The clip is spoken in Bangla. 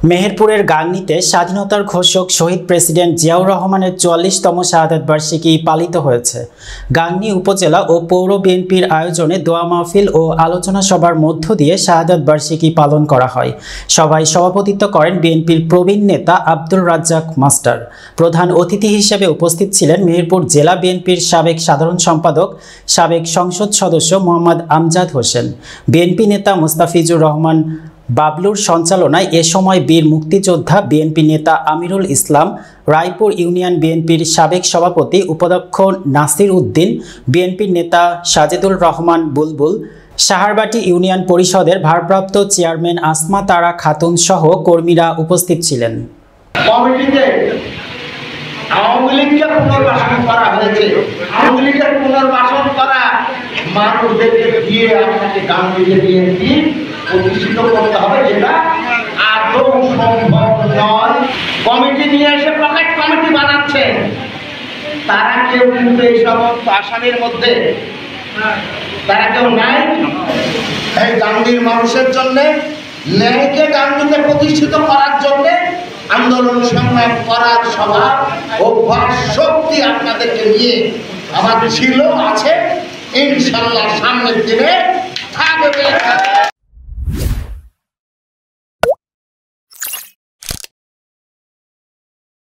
মেহেরপুরের গাংনীতে স্বাধীনতার ঘোষক শহীদ প্রেসিডেন্ট জিয়াউর রহমানের ৪৪তম শাহাদাত বার্ষিকী পালিত হয়েছে। গাংনী উপজেলা ও পৌর বিএনপির আয়োজনে দোয়া মাহফিল ও আলোচনা সভার মধ্য দিয়ে শাহাদাত বার্ষিকী পালন করা হয়। সভায় সভাপতিত্ব করেন বিএনপির প্রবীণ নেতা আব্দুর রাজ্জাক মাস্টার। প্রধান অতিথি হিসেবে উপস্থিত ছিলেন মেহেরপুর জেলা বিএনপির সাবেক সাধারণ সম্পাদক, সাবেক সংসদ সদস্য মোহাম্মদ আমজাদ হোসেন। বিএনপি নেতা মুস্তাফিজুর রহমান বাবলুর সঞ্চালনায় এ সময় বীর মুক্তিযোদ্ধা বিএনপি নেতা আমিরুল ইসলাম, রায়পুর ইউনিয়ন বিএনপির সাবেক সভাপতি উপাধ্যক্ষ নাসির উদ্দিন, বিএনপির নেতা সাজেদুর রহমান বুলবুল, সাহারবাটি ইউনিয়ন পরিষদের ভারপ্রাপ্ত চেয়ারম্যান আসমা তারা খাতুন সহ কর্মীরা উপস্থিত ছিলেন। আওয়ামী লীগকে পুনর্বাসন করা হয়েছে। আওয়ামী লীগের পুনর্বাসন করা মানুষদেরকে দিয়ে আপনাকে গান্ধীকে বিএনপি প্রতিষ্ঠিত করতে হবে, যেটা আদৌ সম্ভব নয়। কমিটি নিয়ে এসে পকেট কমিটি বানাচ্ছেন, তারা কেউ কিন্তু এই সমস্ত আসামির মধ্যে তারা কেউ নাই। এই গান্ধীর মানুষের জন্যে, ন্যায়কে গান্ধীতে প্রতিষ্ঠিত করার জন্যে আন্দোলন সংগ্রাম করার স্বভাব অভ্যাস শক্তি আপনাদেরকে নিয়ে আমার ছিল, আছে, ইনশাল্লাহ সামনের দিনে থাকবে।